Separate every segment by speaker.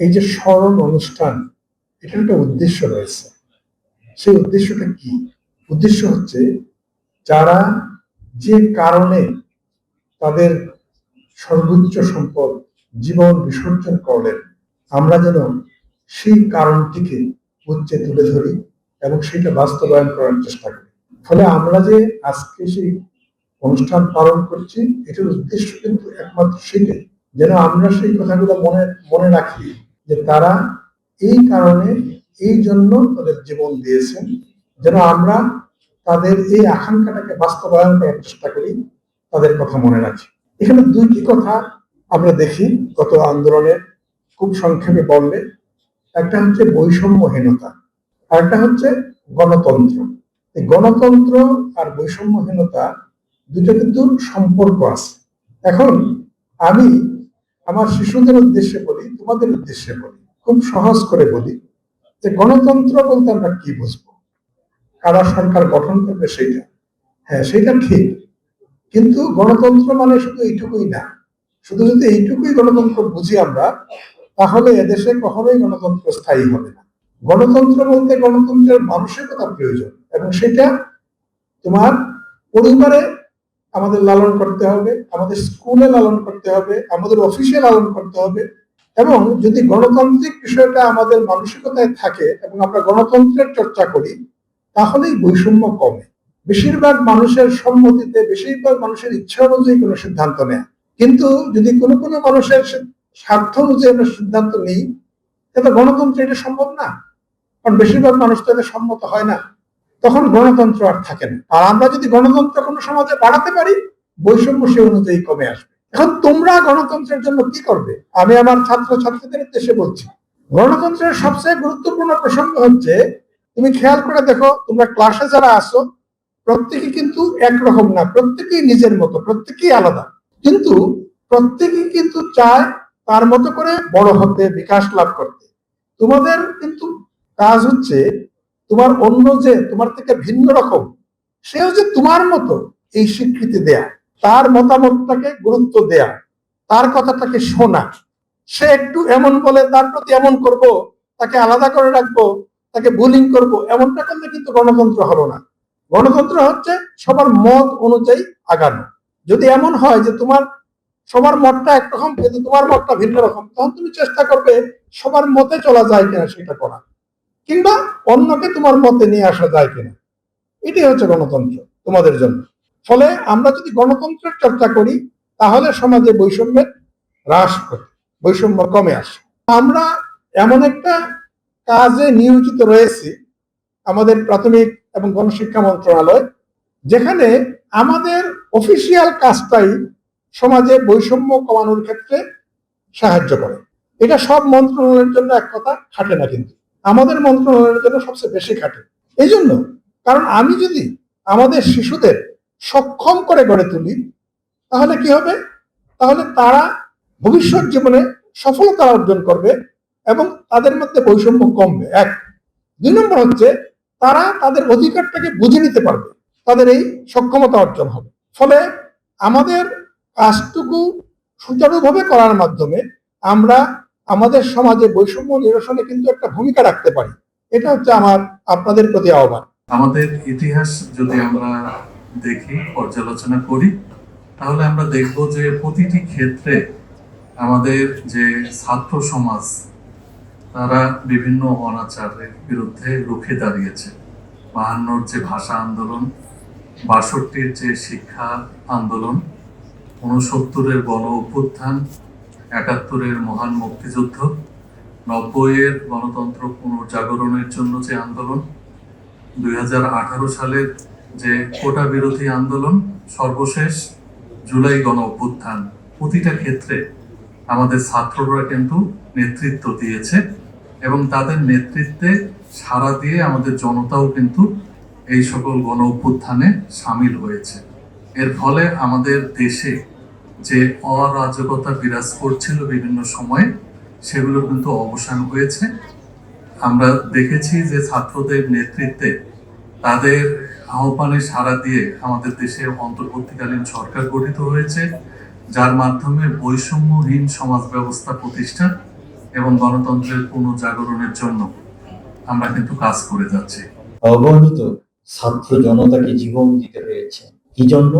Speaker 1: এই যে স্মরণ অনুষ্ঠান, এটার একটা উদ্দেশ্য রয়েছে। সেই উদ্দেশ্যটা কি? উদ্দেশ্য হচ্ছে যারা যে কারণে তাদের সর্বোচ্চ সম্পদ জীবন বিসর্জন করলেন, আমরা যেন সেই কারণটিকে উচ্চে তুলে ধরি এবং সেটা বাস্তবায়ন করার চেষ্টা করি। ফলে আমরা যে আজকে সেই অনুষ্ঠান পালন করছি, এটার উদ্দেশ্য কিন্তু একমাত্র সেটাই, যেন আমরা সেই কথাগুলো মনে মনে রাখি যে তারা এই কারণে, এই জন্য তাদের জীবন দিয়েছেন, যেন আমরা তাদের এই আকাঙ্ক্ষাটাকে বাস্তবায়ন করার চেষ্টা করি, তাদের কথা মনে রাখি। এখানে দুইটি কথা আমরা দেখি গত আন্দোলনে, খুব সংক্ষেপে বললে। একটা হচ্ছে বৈষম্যহীনতা, আর একটা হচ্ছে গণতন্ত্র। এই গণতন্ত্র আর বৈষম্যহীনতা দুটো কিন্তু সম্পর্ক আছে। এখন আমি আমার শিশুদের উদ্দেশ্যে বলি, তোমাদের উদ্দেশ্যে বলি, খুব সহজ করে বলি যে গণতন্ত্র বলতে আমরা কি বুঝবো, কারা সরকার গঠন করবে সেইটা। হ্যাঁ, সেটা ঠিক, কিন্তু গণতন্ত্র মানে শুধু এইটুকুই না। শুধু যদি এইটুকুই গণতন্ত্র বুঝি আমরা, তাহলে এদেশে কখনোই গণতন্ত্র স্থায়ী হবে না। গণতন্ত্র বলতে গণতন্ত্রের মানসিকতা প্রয়োজন, এবং সেটা তোমার পরিবারে আমাদের লালন করতে হবে, আমাদের স্কুলে লালন করতে হবে, আমাদের অফিসে লালন করতে হবে। এবং যদি গণতান্ত্রিক বিষয়টা আমাদের মানসিকতায় থাকে এবং আমরা গণতন্ত্রের চর্চা করি, তাহলেই বৈষম্য কমে। বেশিরভাগ মানুষের সম্মতিতে, বেশিরভাগ মানুষের ইচ্ছা অনুযায়ী কোনো সিদ্ধান্ত নেয়, কিন্তু যদি কোনো কোনো মানুষের স্বার্থ অনুযায়ী আমরা সিদ্ধান্ত নিই, তাহলে গণতন্ত্রে এটা সম্ভব না, কারণ বেশিরভাগ মানুষ তো এতে সম্মত হয় না। তখন গণতন্ত্র আর থাকে না। আর আমরা যদি গণতন্ত্র কোনো সমাজে বাড়াতে পারি, বৈষম্য সে অনুযায়ী কমে আসবে। এখন তোমরা গণতন্ত্রের জন্য কি করবে? আমি আমার ছাত্র ছাত্রীদের উদ্দেশ্যে বলছি, গণতন্ত্রের সবচেয়ে গুরুত্বপূর্ণ প্রসঙ্গ হচ্ছে, তুমি খেয়াল করে দেখো, তোমরা ক্লাসে যারা আসো প্রত্যেকে কিন্তু একরকম না, প্রত্যেকেই নিজের মতো, প্রত্যেকেই আলাদা, কিন্তু প্রত্যেকেই কিন্তু চায় তার মতো করে বড় হতে, বিকাশ লাভ করতে। তোমাদের কিন্তু কাজ হচ্ছে তোমার অন্য যে তোমার থেকে ভিন্ন রকম, সেও যে তোমার মতো এই স্বীকৃতি দেয়া, তার মতামতটাকে গুরুত্ব দেয়া, তার কথাটাকে শোনা। সে একটু এমন বলে তার প্রতি এমন করব, তাকে আলাদা করে রাখবো, তাকে বুলিং করব, এমনটা করলে কিন্তু গণতন্ত্র হলো না। গণতন্ত্র হচ্ছে সবার মত অনুযায়ী আগানো। যদি এমন হয় যে তোমার সবার মতটা একরকম কিন্তু তোমার মতটা ভিন্ন রকম, তখন তুমি চেষ্টা করবে সবার মতে চলা যায় কিনা সেটা করা, কিংবা অন্যকে তোমার মতে নিয়ে আসা যায় কিনা। এটাই হচ্ছে গণতন্ত্র তোমাদের জন্য। ফলে আমরা যদি গণতন্ত্রের চর্চা করি, তাহলে সমাজে বৈষম্যের হ্রাস করে, বৈষম্য কমে আসে। আমরা এমন একটা কাজে নিয়োজিত রয়েছি, আমাদের প্রাথমিক এবং গণশিক্ষা মন্ত্রণালয়, যেখানে আমাদের অফিসিয়াল কাজটাই সমাজে বৈষম্য কমানোর ক্ষেত্রে সাহায্য করে। এটা সব মন্ত্রণালয়ের জন্য এক কথা খাটে না, কিন্তু আমাদের মন্ত্রণালয়ের জন্য সবচেয়ে বেশি খাটে। এই জন্য, কারণ আমি যদি আমাদের শিশুদের সক্ষম করে গড়ে তুলি, তাহলে কি হবে? তাহলে তারা ভবিষ্যৎ জীবনে সফলতা অর্জন করবে এবং তাদের মধ্যে বৈষম্য কমবে, এক। দুই নম্বর হচ্ছে তারা তাদের অধিকারটাকে বুঝে নিতে পারবে, তাদের এই সক্ষমতা অর্জন হবে। ফলে আমাদের কাজটুকু সুচারুভাবে করার মাধ্যমে আমরা আমাদের সমাজে বৈষম্য নিরসনে কিন্তু একটা ভূমিকা রাখতে পারি। এটা হচ্ছে আমার আপনাদের প্রতি আহ্বান।
Speaker 2: আমাদের ইতিহাস যদি আমরা দেখি, পর্যালোচনা করি, তাহলে আমরা দেখব যে প্রতিটি ক্ষেত্রে আমাদের যে ছাত্র সমাজ, তারা বিভিন্ন অনাচারের বিরুদ্ধে রুখে দাঁড়িয়েছে। 52-র যে ভাষা আন্দোলন, 62-র যে শিক্ষা আন্দোলন, 69-এর গণ অভ্যুত্থান, 71-এর মহান মুক্তিযুদ্ধ, 90-এর গণতন্ত্র পুনর্জাগরণের জন্য যে আন্দোলন, 2018 সালের যে কোটা বিরোধী আন্দোলন, সর্বশেষ জুলাই গণ অভ্যুত্থান, প্রতিটা ক্ষেত্রে আমাদের ছাত্ররা কিন্তু নেতৃত্ব দিয়েছে এবং তাদের নেতৃত্বে সাড়া দিয়ে আমাদের জনতাও কিন্তু এই সকল গণ অভ্যুত্থানে সামিল হয়েছে। এর ফলে আমাদের দেশে যে অরাজকতা বিরাজ করছিল বিভিন্ন সময়ে, সেগুলো কিন্তু অবসান হয়েছে। আমরা দেখেছি যে ছাত্রদের নেতৃত্বে, তাদের আহ্বানে সাড়া দিয়ে আমাদের দেশের অন্তর্বর্তীকালীন সরকার গঠিত হয়েছে, যার মাধ্যমে বৈষম্যহীন সমাজ ব্যবস্থা প্রতিষ্ঠা এবং গণতন্ত্রের পুনর্জাগরণের জন্য আমরা কিন্তু কাজ করে যাচ্ছি।
Speaker 3: অগণিত ছাত্র জনতাকে জীবন দিতে হয়েছে। কি জন্য?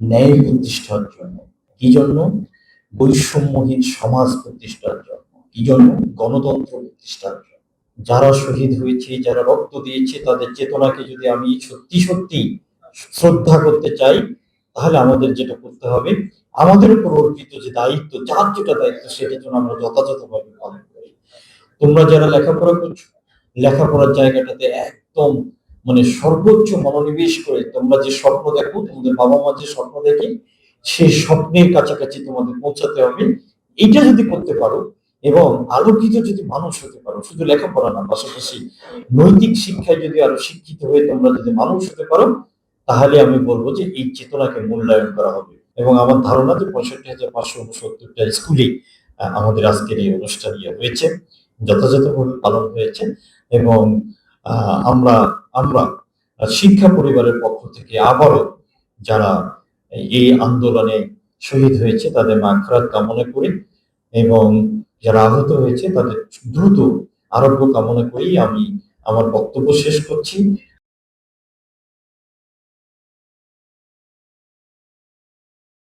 Speaker 3: ন্যায় প্রতিষ্ঠার জন্য। কি জন্য? বৈষম্যহীন সমাজ প্রতিষ্ঠার জন্য। কি জন্য? গণতন্ত্র প্রতিষ্ঠার জন্য। যারা শহীদ হয়েছে, যারা রক্ত দিয়েছে, তাদের চেতনাকে যদি আমি সত্যি সত্যি শ্রদ্ধা করতে চাই, তাহলে আমাদের যেটা করতে হবে, আমাদের উপর অর্পিত যে দায়িত্ব, যার যেটা দায়িত্ব, সেটা যেন আমরা যথাযথভাবে পালন করি। তোমরা যারা লেখাপড়া করছো, লেখাপড়ার জায়গাটাতে একদম মানে সর্বোচ্চ মনোনিবেশ করে তোমরা যে স্বপ্ন দেখো, তোমাদের বাবা মা যে স্বপ্ন দেখে, সেই স্বপ্নের কাছাকাছি তোমাদের পৌঁছাতে হবে। এইটা যদি করতে পারো এবং আলোকিত যদি মানুষ হতে পারো, শুধু লেখাপড়া না, পাশাপাশি নৈতিক শিক্ষায় যদি আরো শিক্ষিত হয়ে তোমরা যদি মানুষ হতে পারো, তাহলে আমি বলবো যে এই চেতনাকে মূল্যায়ন করা হবে। এবং আমার ধারণা যে 65,569টা স্কুলে আমাদের আজকের এই অনুষ্ঠান হয়েছে, যথাযথভাবে পালন হয়েছে। এবং আমরা আমরা শিক্ষা পরিবারের পক্ষ থেকে আবারও যারা এই আন্দোলনে শহীদ হয়েছে তাদের মাগফিরাত কামনা করি এবং যারা আহত হয়েছে তাদের দ্রুত আরোগ্য কামনা করেই আমি আমার বক্তব্য শেষ করছি।